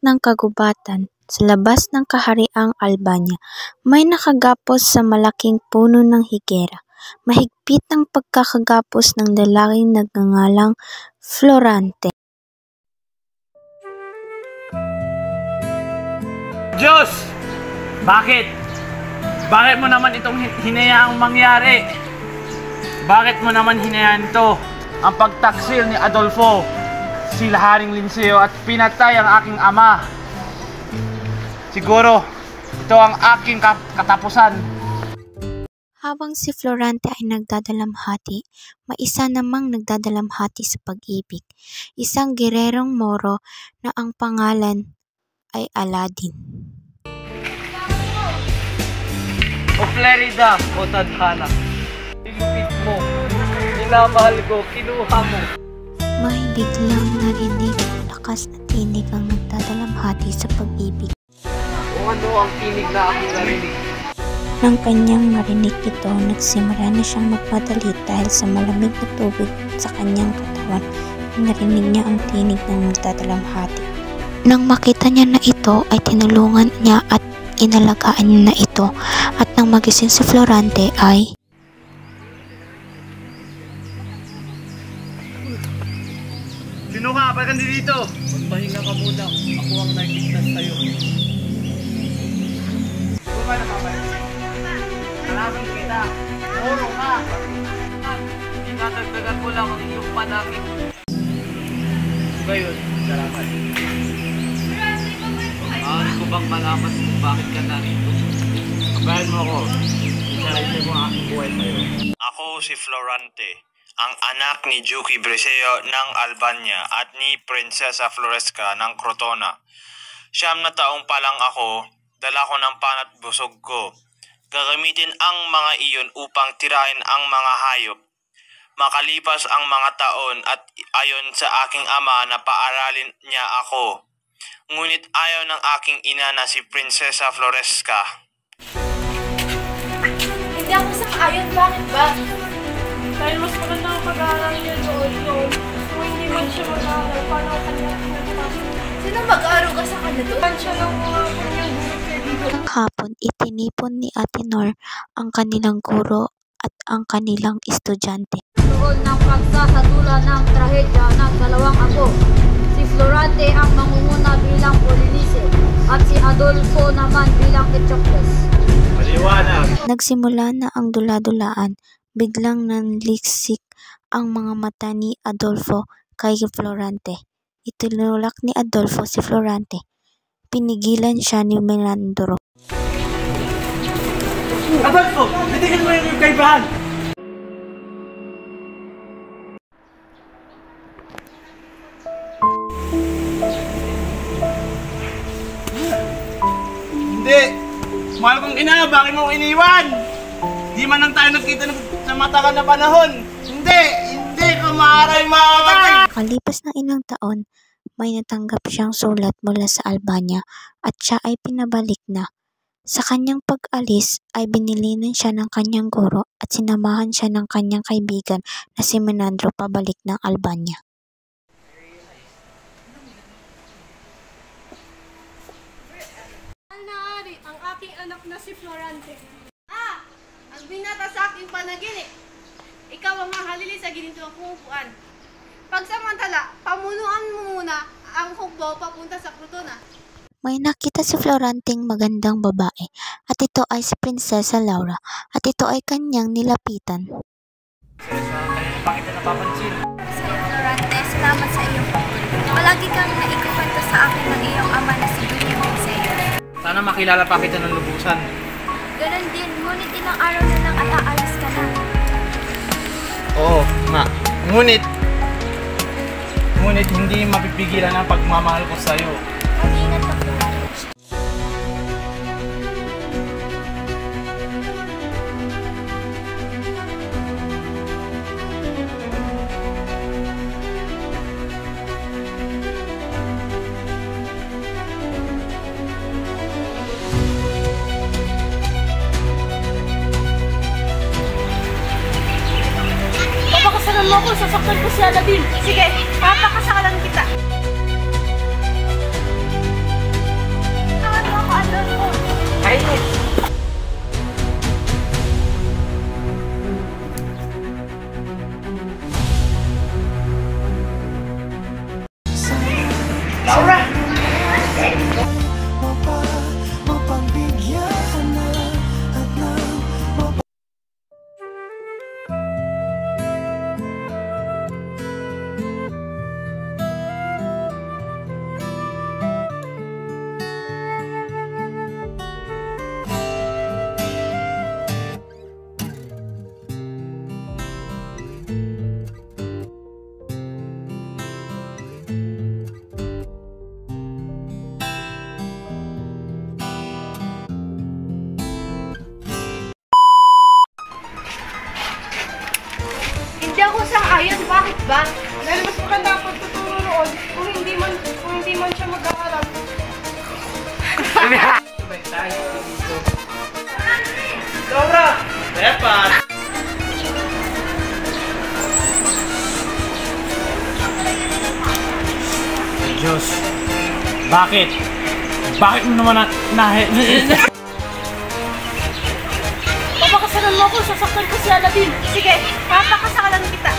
ng kagubatan, sa labas ng kahariang Albania, may nakagapos sa malaking puno ng higera. Mahigpit ang pagkakagapos ng lalaking nagngangalang Florante. Diyos! Bakit? Bakit mo naman itong hinayaang mangyari? Bakit mo naman hinayaan ito? Ang pagtaksil ni Adolfo, sila Haring Linceo at pinatay ang aking ama. Siguro, ito ang aking katapusan. Habang si Florante ay nagdadalamhati, may isa namang nagdadalamhati sa pag-ibig. Isang gererong Moro na ang pangalan ay Aladin. O Flerida, o tadhana, ilipit mo, minamahal ko, kinuha mo. May biglang narinig lakas na tinig ang nagdadalamhati sa pag-ibig. O ano ang tinig na aking narinig? Nang kanyang marinig ito, nagsimula na siyang magmadali dahil sa malamig na tubig sa kanyang katawan. Narinig niya ang tinig ng nagdadalamhati. Nang makita niya na ito, ay tinulungan niya at inalagaan niya na ito. At nang magising si Florante ay... Sino ka? Ba't ka dito? Magpahinga ka muna. Ako ang nagligtas sa'yo. Ito ba napapalik? Kalaban kita. Moro ka. Dinadagdagan ko lang ang iyong panangin. Ngayon, salamat. Maaari ko bang malaman kung bakit ka narito? Pagayan mo ako. Isaraysin mo ang aking buhay sa'yo. Ako si Florante, ang anak ni Duque Brescio ng Albania at ni Prinsesa Floresca ng Crotona. 9 na taong pa lang ako, dala ko ng panat busog ko. Gagamitin ang mga iyon upang tirahin ang mga hayop. Makalipas ang mga taon at ayon sa aking ama na paaralin niya ako. Ngunit ayaw ng aking ina na si Prinsesa Floresca. Hindi ako sang-ayon, bakit ba? Dahil mas maganda ang pag-aaral niya doon. Kung hindi man siya mag-aaral, paano ang kanyang pinagpapasok? Sino mag-aaral ka sa kanya doon? Siya lang mga kanyang guru kaibigan. Ang hapon, itinipon ni Ate Nor ang kanilang guro at ang kanilang estudyante. Doon ng pagsasadula ng trahedya ng dalawang apo. Si Florante ang mangunguna bilang Polinice at si Adolfo naman bilang Eteocles. Maliwanag! Nagsimula na ang dula-dulaan. Biglang nanliksik ang mga mata ni Adolfo kay Florante. Itinulak ni Adolfo si Florante. Pinigilan siya ni Melandro. Adolfo! Natigil mo yung kaibahan! Hindi! Mahal kong ina, bakit mo iniwan? Di man lang tayo nagkita sa matagal na panahon. Hindi ko maaaring makamatay. Kalipas ng ilang taon, may natanggap siyang sulat mula sa Albania at siya ay pinabalik na. Sa kanyang pag-alis ay binilinan siya ng kanyang guro at sinamahan siya ng kanyang kaibigan na si Menandro pabalik ng Albania. Naari ang aking anak na si Florante. Ang binata sa aking panaginip. Ikaw ang mahalili sa ginitong kumupuan. Pagsamantala, pamunuan mo muna ang hukbo papunta sa Crotona. May nakita si Floranting magandang babae at ito ay si Prinsesa Laura at ito ay kanyang nilapitan. Bakit na napapansin? Sa'yo, Florante, salamat sa iyong pagtulong. Palagi kang naikukwento sa akin ng iyong ama na si Duque Brescio. Sana makilala pa kita ng lubusan. Ganon din, ngunit ilang araw na lang at aalis ka na. Oo nga. Ngunit hindi mapipigilan ang pagmamahal ko sa'yo. Mag-ingat ka, Florante. Papakasalan mo ako, sasaktan ko si Aladin. Sige, papakasalan kita. Kainin. Laura! Hindi ako sang-ayon. Bakit ba? Dahil mas maganda ang pagtuturo roon kung hindi man siya mag-aaral. Laura! Tepat! Diyos, bakit? Bakit mo naman Papakasalan mo ako, sasaktan ko si Aladdin. Sige, papakasalan kita.